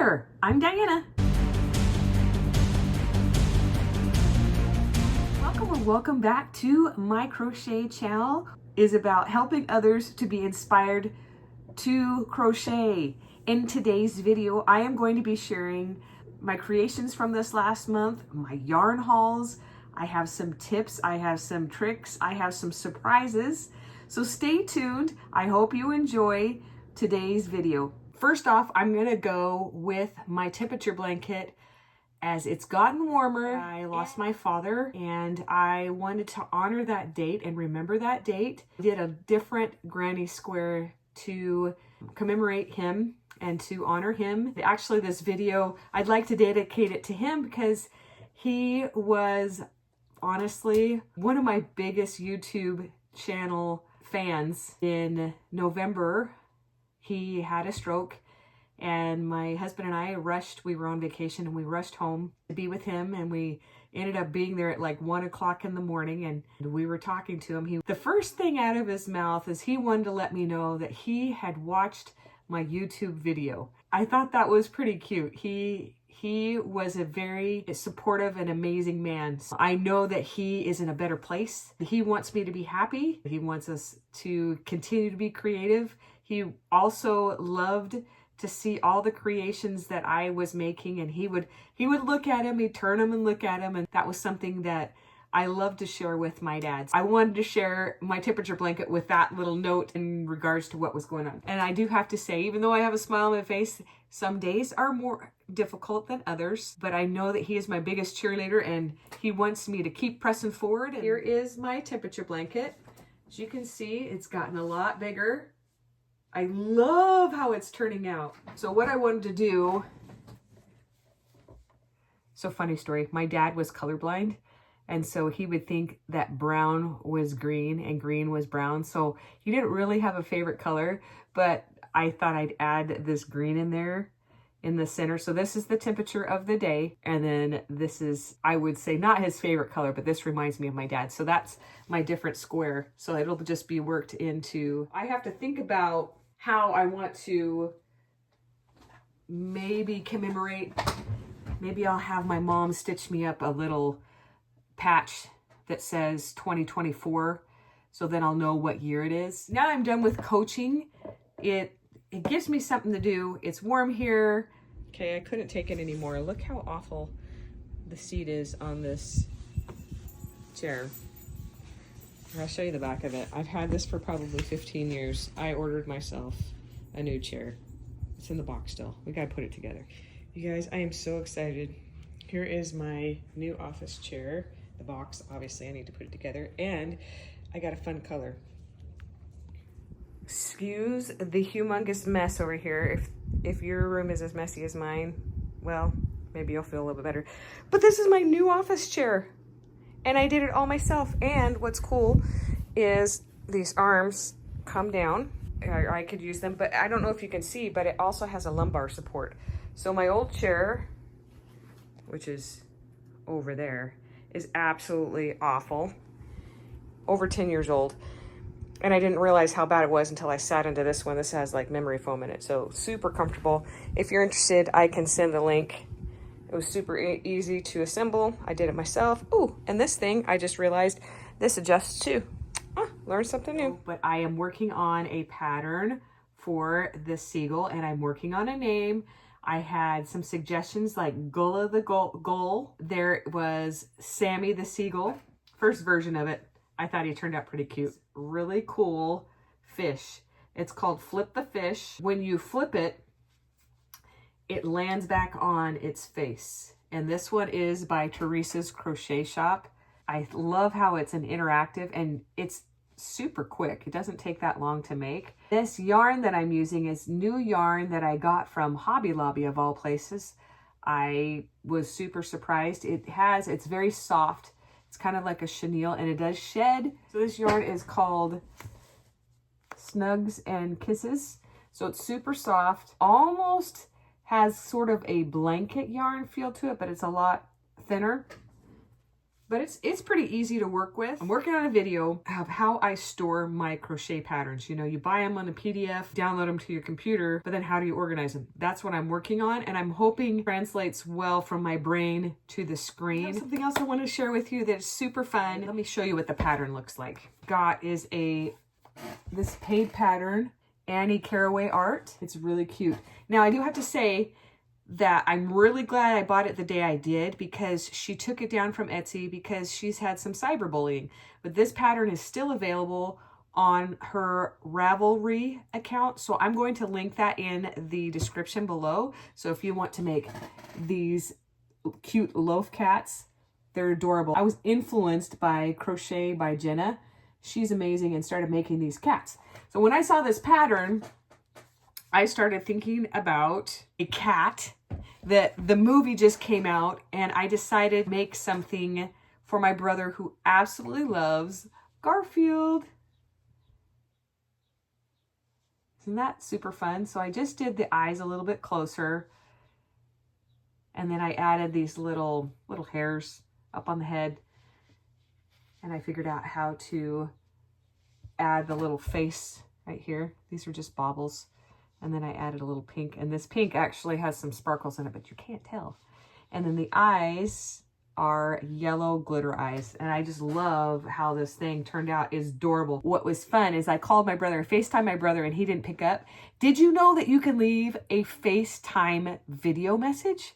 there, I'm Diana. Welcome back to My Crochet channel. Is about helping others to be inspired to crochet. In today's video, I am going to be sharing my creations from this last month, my yarn hauls. I have some tips, I have some tricks, I have some surprises. So stay tuned. I hope you enjoy today's video. First off, I'm gonna go with my temperature blanket. As it's gotten warmer, I lost my father and I wanted to honor that date and remember that date. I did a different granny square to commemorate him and to honor him. Actually, this video, I'd like to dedicate it to him because he was honestly one of my biggest YouTube channel fans. In November, he had a stroke. And my husband and I rushed, we were on vacation and we rushed home to be with him, and we ended up being there at like 1 o'clock in the morning, and we were talking to him. The first thing out of his mouth is he wanted to let me know that he had watched my YouTube video. I thought that was pretty cute. He was a very supportive and amazing man. So I know that he is in a better place. He wants me to be happy. He wants us to continue to be creative. He also loved to see all the creations that I was making, and he would look at him, he'd turn them and look at him, and that was something that I love to share with my dad. I wanted to share my temperature blanket with that little note in regards to what was going on. And I do have to say, even though I have a smile on my face, some days are more difficult than others, but I know that he is my biggest cheerleader and he wants me to keep pressing forward. Here is my temperature blanket. As you can see, it's gotten a lot bigger. I love how it's turning out. So what I wanted to do, so funny story, my dad was colorblind, and so he would think that brown was green and green was brown. So he didn't really have a favorite color, but I thought I'd add this green in there in the center. So this is the temperature of the day. And then this is, I would say, not his favorite color, but this reminds me of my dad. So that's my different square. So it'll just be worked into, I have to think about how I want to maybe commemorate. Maybe I'll have my mom stitch me up a little patch that says 2024, so then I'll know what year it is. Now I'm done with coaching. It gives me something to do. It's warm here. Okay, I couldn't take it anymore. Look how awful the seat is on this chair. I'll show you the back of it. I've had this for probably 15 years. I ordered myself a new chair. It's in the box still. We gotta put it together. You guys, I am so excited. Here is my new office chair. The box, obviously I need to put it together. And I got a fun color. Excuse the humongous mess over here. If your room is as messy as mine, well, maybe you'll feel a little bit better. But this is my new office chair. And I did it all myself. And what's cool is these arms come down. I could use them, but I don't know if you can see, but it also has a lumbar support. So my old chair, which is over there, is absolutely awful. Over 10 years old. And I didn't realize how bad it was until I sat into this one. This has like memory foam in it. So super comfortable. If you're interested, I can send the link. It was super easy to assemble. I did it myself. Ooh, and this thing, I just realized this adjusts too. Learn something new. But I am working on a pattern for the seagull, and I'm working on a name. I had some suggestions like Gullah the Gull. There was Sammy the Seagull. First version of it. I thought he turned out pretty cute. Really cool fish. It's called Flip the Fish. When you flip it, it lands back on its face. And this one is by Teresa's Crochet Shop. I love how it's an interactive and it's super quick. It doesn't take that long to make. This yarn that I'm using is new yarn that I got from Hobby Lobby of all places. I was super surprised. It's very soft. It's kind of like a chenille and it does shed. So this yarn is called Snugs and Kisses. So it's super soft, almost has sort of a blanket yarn feel to it, but it's a lot thinner. but it's pretty easy to work with. I'm working on a video of how I store my crochet patterns. You know, you buy them on a PDF, download them to your computer, but then how do you organize them? That's what I'm working on, and I'm hoping translates well from my brain to the screen. Something else I want to share with you that's super fun. Let me show you what the pattern looks like. Got is this paid pattern, Annie Caraway art. It's really cute. Now I do have to say that I'm really glad I bought it the day I did, because she took it down from Etsy because she's had some cyberbullying. But this pattern is still available on her Ravelry account. So I'm going to link that in the description below. So if you want to make these cute loaf cats, they're adorable. I was influenced by Crochet by Jenna. She's amazing, and started making these cats. So when I saw this pattern, I started thinking about a cat that the movie just came out, and I decided to make something for my brother who absolutely loves Garfield. Isn't that super fun? So I just did the eyes a little bit closer, and then I added these little hairs up on the head, and I figured out how to add the little face right here. These are just baubles. And then I added a little pink, and this pink actually has some sparkles in it, but you can't tell. And then the eyes are yellow glitter eyes, and I just love how this thing turned out. It's adorable. What was fun is I called my brother, FaceTime my brother, and he didn't pick up. Did you know that you can leave a FaceTime video message?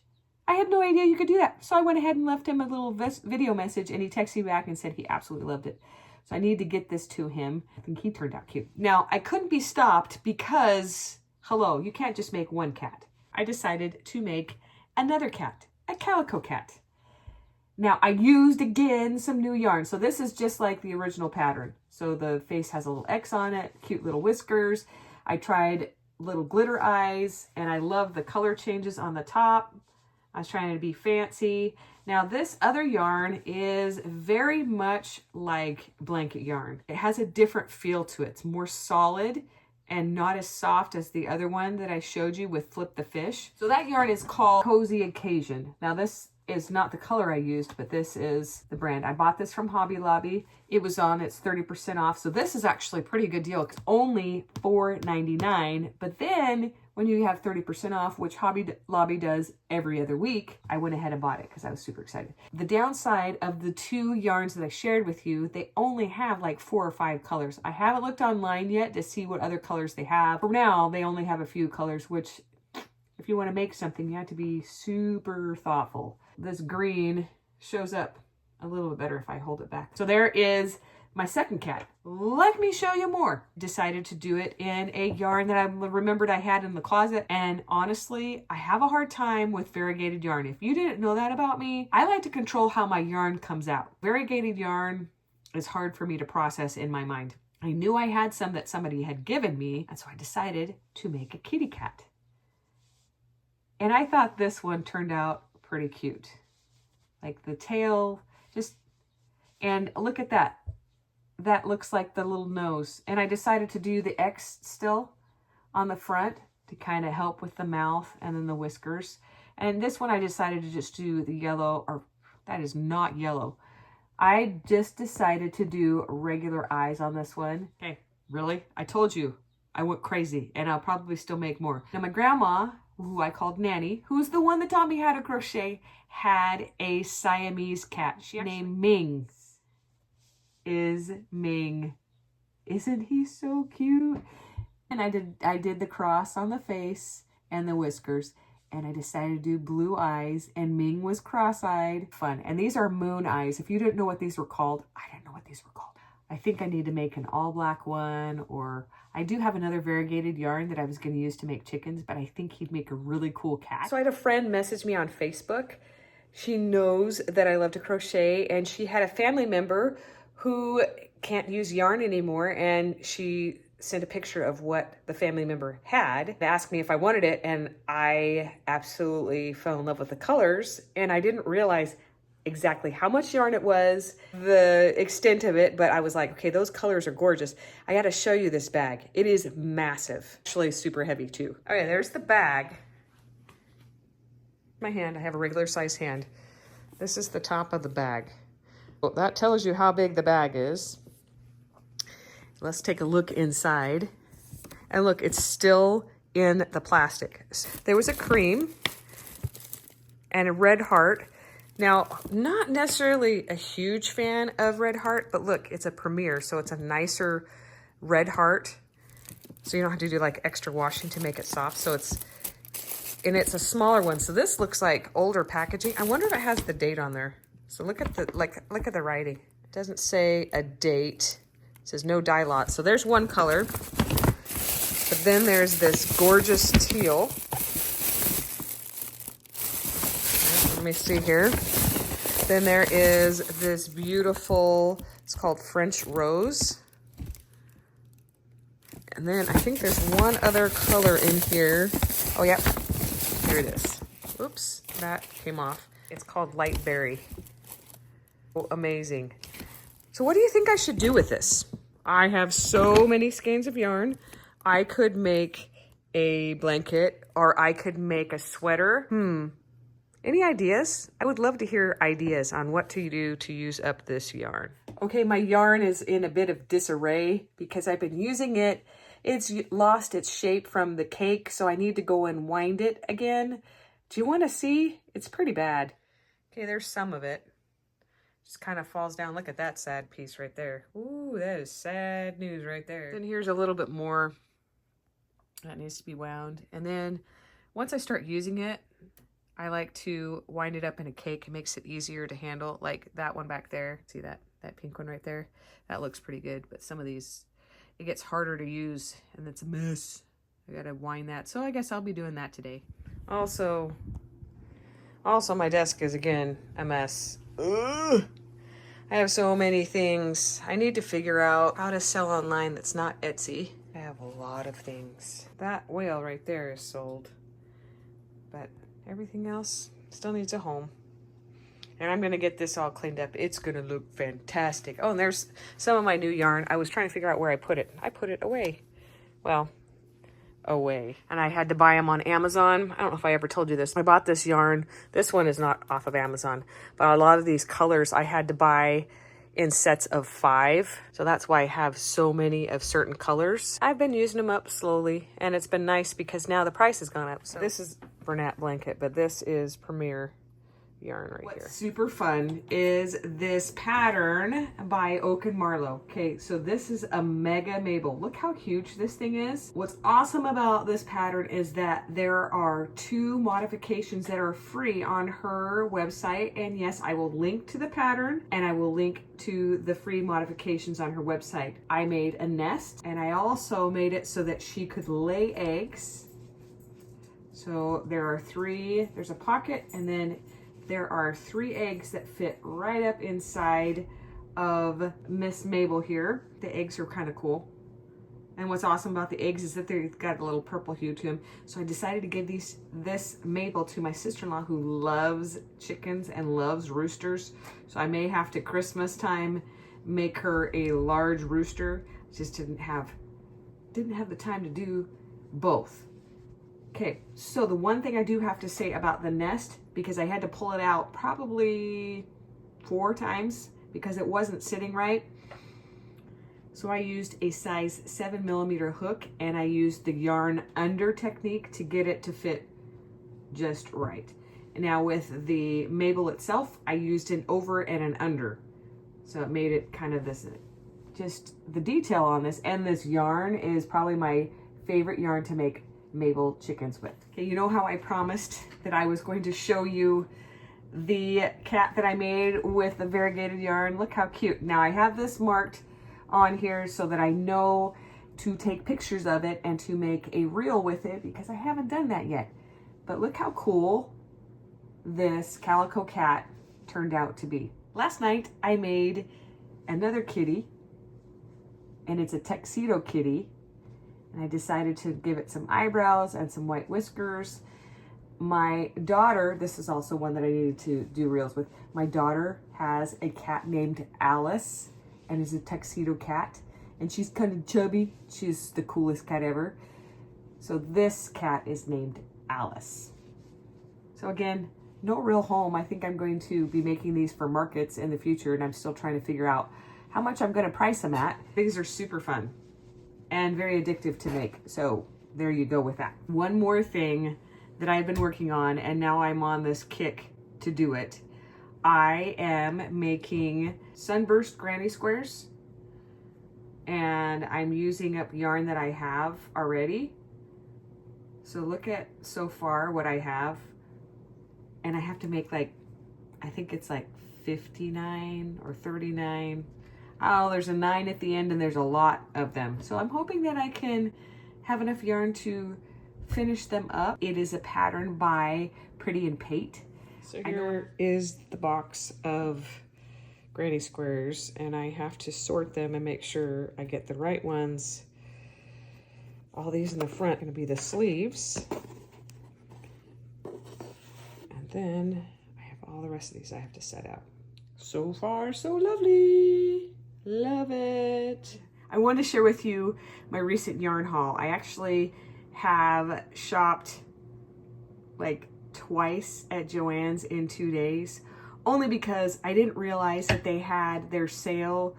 I had no idea you could do that. So I went ahead and left him a little video message, and he texted me back and said he absolutely loved it. So I need to get this to him. I think he turned out cute. Now, I couldn't be stopped because, hello, you can't just make one cat. I decided to make another cat, a calico cat. Now, I used, again, some new yarn. So this is just like the original pattern. So the face has a little X on it, cute little whiskers. I tried little glitter eyes, and I love the color changes on the top. I was trying to be fancy. Now, this other yarn is very much like blanket yarn. It has a different feel to it. It's more solid and not as soft as the other one that I showed you with Flip the Fish. So that yarn is called Cozy Occasion. Now, this is not the color I used, but this is the brand. I bought this from Hobby Lobby. It was on its 30% off. So this is actually a pretty good deal. It's only $4.99. But then when you have 30% off, which Hobby Lobby does every other week, I went ahead and bought it because I was super excited. The downside of the two yarns that I shared with you, they only have like 4 or 5 colors. I haven't looked online yet to see what other colors they have. For now, they only have a few colors, which if you want to make something, you have to be super thoughtful. This green shows up a little bit better if I hold it back. So there is my second cat. Let me show you more. Decided to do it in a yarn that I remembered I had in the closet. And honestly, I have a hard time with variegated yarn. If you didn't know that about me, I like to control how my yarn comes out. Variegated yarn is hard for me to process in my mind. I knew I had some that somebody had given me, and so I decided to make a kitty cat. And I thought this one turned out pretty cute. Like the tail, and look at that. That looks like the little nose. And I decided to do the X still on the front to kind of help with the mouth and then the whiskers. And this one I decided to just do the yellow, or that is not yellow. I just decided to do regular eyes on this one. Okay, really? I told you I went crazy, and I'll probably still make more. Now my grandma, who I called Nanny, who's the one that taught me how to crochet, had a Siamese cat. She named Ming. Ming. Isn't he so cute? And I did the cross on the face and the whiskers, and I decided to do blue eyes, and Ming was cross-eyed. Fun. And these are moon eyes. If you didn't know what these were called, I didn't know what these were called. I think I need to make an all black one, or I do have another variegated yarn that I was going to use to make chickens, but I think he'd make a really cool cat. So I had a friend message me on Facebook. She knows that I love to crochet, and she had a family member who can't use yarn anymore, and she sent a picture of what the family member had. They asked me if I wanted it, and I absolutely fell in love with the colors, and I didn't realize exactly how much yarn it was, the extent of it, but I was like, okay, those colors are gorgeous. I gotta show you this bag. It is massive, actually super heavy too. Okay, there's the bag. My hand, I have a regular size hand. This is the top of the bag. Well, that tells you how big the bag is. Let's take a look inside. And look, it's still in the plastic. There was a cream and a red heart. Now, not necessarily a huge fan of red heart, but look, it's a Premier, so it's a nicer red heart. So you don't have to do like extra washing to make it soft. So it's a smaller one. So this looks like older packaging. I wonder if it has the date on there. So look at the look at the writing. It doesn't say a date. It says no dye lot. So there's one color. But then there's this gorgeous teal. Let me see here. Then there is this beautiful, it's called French Rose. And then I think there's one other color in here. Oh, yep. Here it is. Oops, that came off. It's called Light Berry. Oh, amazing. So what do you think I should do with this? I have so many skeins of yarn. I could make a blanket or I could make a sweater. Any ideas? I would love to hear ideas on what to do to use up this yarn. Okay, my yarn is in a bit of disarray because I've been using it. It's lost its shape from the cake, so I need to go and wind it again. Do you want to see? It's pretty bad. Okay, there's some of it. Just kind of falls down. Look at that sad piece right there. Ooh, that is sad news right there. Then here's a little bit more that needs to be wound. And then once I start using it, I like to wind it up in a cake. It makes it easier to handle, like that one back there. See that pink one right there? That looks pretty good, but some of these, it gets harder to use and it's a mess. I gotta wind that. So I guess I'll be doing that today. Also my desk is again a mess. Ugh. I have so many things. I need to figure out how to sell online that's not Etsy. I have a lot of things. That whale right there is sold, but everything else still needs a home. And I'm gonna get this all cleaned up. It's gonna look fantastic. Oh, and there's some of my new yarn. I was trying to figure out where I put it. I put it away. Well, away. And I had to buy them on Amazon. I don't know if I ever told you this. I bought this yarn. This one is not off of Amazon, but a lot of these colors I had to buy in sets of 5. So that's why I have so many of certain colors. I've been using them up slowly, and it's been nice because now the price has gone up. So this is Bernat blanket, but this is Premier yarn right here. What's super fun is this pattern by Oak and Marlowe. Okay, so this is a Mega Mabel. Look how huge this thing is. What's awesome about this pattern is that there are 2 modifications that are free on her website. And yes, I will link to the pattern and I will link to the free modifications on her website. I made a nest and I also made it so that she could lay eggs. So there are 3, there's a pocket, and then there are 3 eggs that fit right up inside of Miss Mabel here. The eggs are kind of cool. And what's awesome about the eggs is that they've got a little purple hue to them. So I decided to give this Mabel to my sister-in-law who loves chickens and loves roosters. So I may have to Christmas time make her a large rooster. Just didn't have the time to do both. Okay, so the one thing I do have to say about the nest, because I had to pull it out probably 4 times because it wasn't sitting right. So I used a size 7mm hook and I used the yarn under technique to get it to fit just right. And now with the Mabel itself, I used an over and an under. So it made it kind of this, just the detail on this, and this yarn is probably my favorite yarn to make Mabel chickens with. Okay, you know how I promised that I was going to show you the cat that I made with the variegated yarn? Look how cute. Now I have this marked on here so that I know to take pictures of it and to make a reel with it because I haven't done that yet. But look how cool this calico cat turned out to be. Last night I made another kitty, and it's a tuxedo kitty. And I decided to give it some eyebrows and some white whiskers. My daughter, this is also one that I needed to do reels with. My daughter has a cat named Alice and is a tuxedo cat. And she's kind of chubby. She's the coolest cat ever. So this cat is named Alice. So again, no real home. I think I'm going to be making these for markets in the future, and I'm still trying to figure out how much I'm going to price them at. These are super fun and very addictive to make. So there you go with that. One more thing that I've been working on, and now I'm on this kick to do it. I am making sunburst granny squares, and I'm using up yarn that I have already. So look at so far what I have, and I have to make like, I think it's like 59 or 39. Oh, there's a 9 at the end, and there's a lot of them. So I'm hoping that I can have enough yarn to finish them up. It is a pattern by Pretty and Pate. So here is the box of granny squares, and I have to sort them and make sure I get the right ones. All these in the front are going to be the sleeves. And then I have all the rest of these I have to set out. So far, so lovely. Love it. I wanted to share with you my recent yarn haul. I actually have shopped like twice at Joann's in 2 days, only because I didn't realize that they had their sale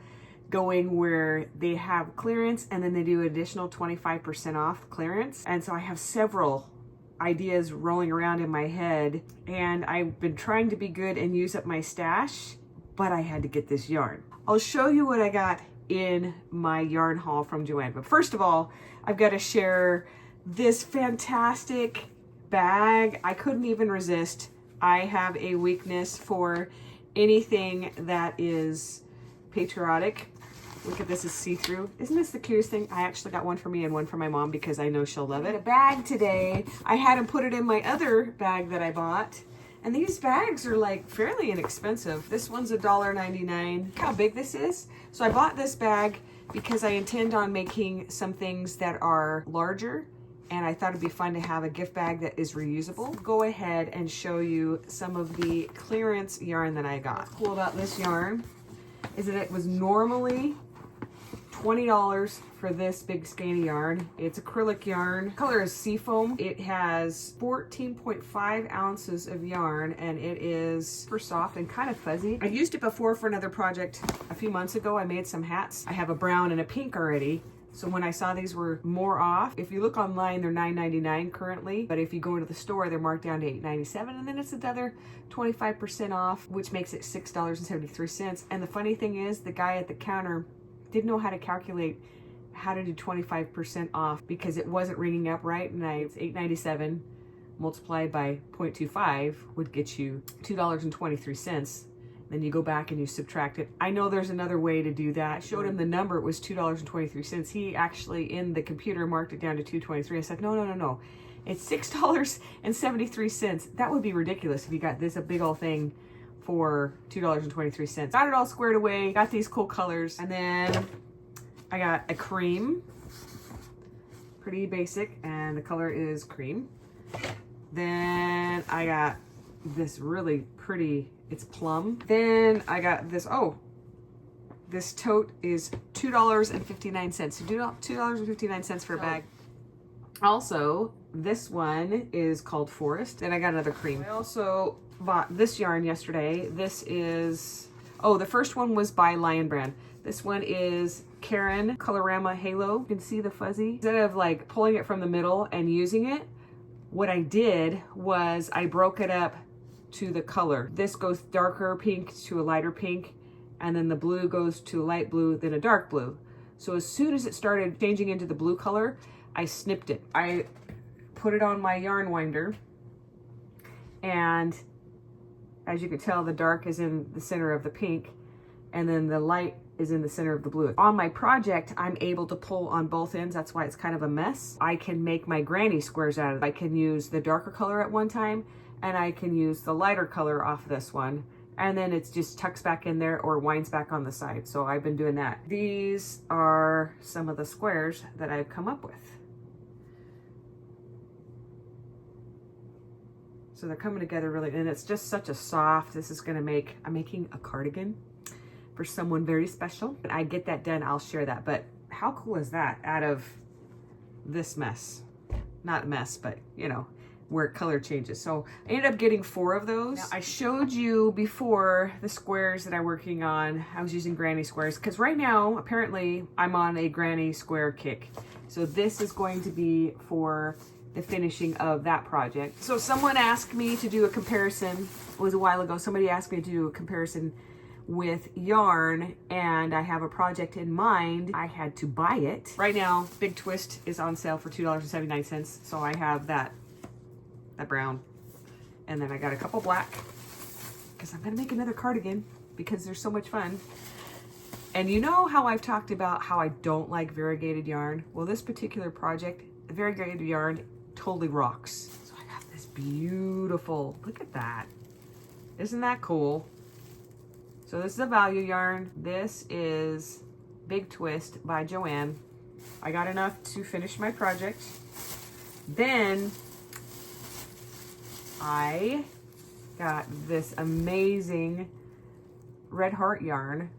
going where they have clearance and then they do additional 25% off clearance. And so I have several ideas rolling around in my head, and I've been trying to be good and use up my stash, but I had to get this yarn. I'll show you what I got in my yarn haul from Joann. But first of all, I've got to share this fantastic bag. I couldn't even resist. I have a weakness for anything that is patriotic. Look at this, is see-through. Isn't this the cutest thing? I actually got one for me and one for my mom because I know she'll love it. A bag today. I had to put it in my other bag that I bought. And these bags are like fairly inexpensive. This one's $1.99. Look how big this is. So I bought this bag because I intend on making some things that are larger, and I thought it'd be fun to have a gift bag that is reusable. Go ahead and show you some of the clearance yarn that I got. What's cool about this yarn is that it was normally $20 for this big skeiny yarn. It's acrylic yarn. Color is seafoam. It has 14.5 ounces of yarn, and it is super soft and kind of fuzzy. I used it before for another project a few months ago. I made some hats. I have a brown and a pink already. So when I saw these were more off, if you look online, they're $9.99 currently, but if you go into the store, they're marked down to $8.97, and then it's another 25% off, which makes it $6.73. And the funny thing is, the guy at the counter didn't know how to calculate how to do 25% off because it wasn't ringing up right, and it's $8.97 multiplied by 0.25 would get you $2.23. Then you go back and you subtract it. I know there's another way to do that. I showed him the number, it was $2.23. He actually in the computer marked it down to $2.23. I said, no. It's $6.73. That would be ridiculous if you got this, a big old thing, for $2.23. Got it all squared away, got these cool colors, and then I got a cream. Pretty basic, and the color is cream. Then I got this really pretty, it's plum. Then I got this, this tote is $2.59. So $2.59 for a bag. Also, this one is called Forest. Then I got another cream. I also bought this yarn yesterday. This is, the first one was by Lion Brand. This one is Karen Colorama Halo. You can see the fuzzy. Instead of like pulling it from the middle and using it, what I did was I broke it up to the color. This goes darker pink to a lighter pink, and then the blue goes to a light blue, then a dark blue. So as soon as it started changing into the blue color, I snipped it. I put it on my yarn winder, and as you can tell, the dark is in the center of the pink, and then the light is in the center of the blue. On my project, I'm able to pull on both ends. That's why it's kind of a mess. I can make my granny squares out of it. I can use the darker color at one time, and I can use the lighter color off this one, and then it just tucks back in there or winds back on the side. So I've been doing that. These are some of the squares that I've come up with. So they're coming together really, and it's just such a soft, this is gonna make, I'm making a cardigan for someone very special. When I get that done, I'll share that. But how cool is that out of this mess? Not a mess, but you know, where color changes. So I ended up getting 4 of those. Now, I showed you before the squares that I'm working on. I was using granny squares because right now, apparently, I'm on a granny square kick. So this is going to be for the finishing of that project. So someone asked me to do a comparison. It was a while ago. Somebody asked me to do a comparison with yarn, and I have a project in mind. I had to buy it. Right now, Big Twist is on sale for $2.79. So I have that brown, and then I got a couple black because I'm gonna make another cardigan because they're so much fun. And you know how I've talked about how I don't like variegated yarn? Well, this particular project, the variegated yarn totally rocks. So I got this beautiful, look at that. Isn't that cool? So this is a value yarn. This is Big Twist by Joanne. I got enough to finish my project. Then I got this amazing Red Heart yarn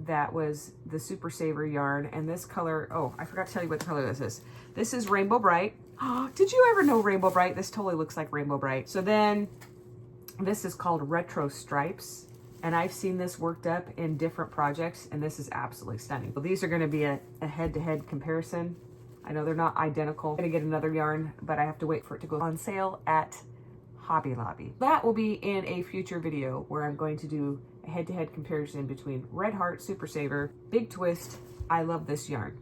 that was the Super Saver yarn, and this color, oh, I forgot to tell you what color this is. This is Rainbow Bright. Oh, did you ever know Rainbow Bright? This totally looks like Rainbow Bright. So then this is called Retro Stripes, and I've seen this worked up in different projects, and this is absolutely stunning. Well, these are going to be a head-to-head comparison. I know they're not identical. I'm going to get another yarn, but I have to wait for it to go on sale at Hobby Lobby. That will be in a future video where I'm going to do a head-to-head comparison between Red Heart, Super Saver, Big Twist. I love this yarn.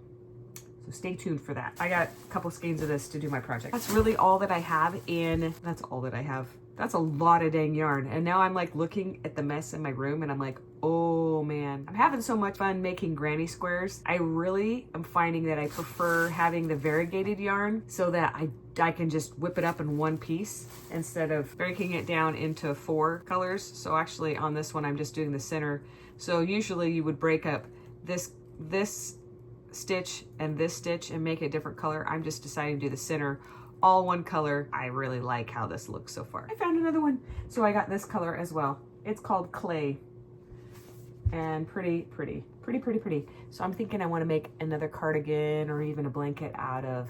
So stay tuned for that. I got a couple skeins of this to do my project. That's really all that I have that's all that I have. That's a lot of dang yarn. And now I'm like looking at the mess in my room and I'm like, oh man, I'm having so much fun making granny squares. I really am finding that I prefer having the variegated yarn so that I can just whip it up in one piece instead of breaking it down into 4 colors. So actually on this one, I'm just doing the center. So usually you would break up this stitch and this stitch and make it a different color. I'm just deciding to do the center all one color. I really like how this looks so far. I found another one. So I got this color as well. It's called Clay. And pretty. So I'm thinking I want to make another cardigan or even a blanket out of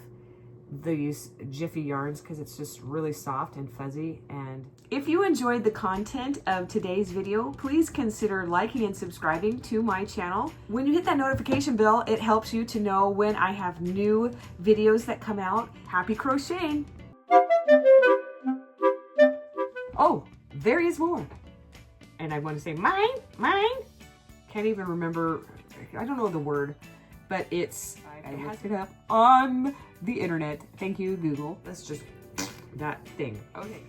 these Jiffy yarns because it's just really soft and fuzzy. And if you enjoyed the content of today's video, please consider liking and subscribing to my channel. When you hit that notification bell, it helps you to know when I have new videos that come out. Happy crocheting! Oh, there is more. And I want to say mine. Can't even remember, I don't know the word, but I looked it up on the internet. Thank you, Google. That's just that thing. Okay.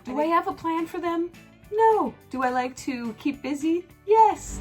Do I have a plan for them? No. Do I like to keep busy? Yes.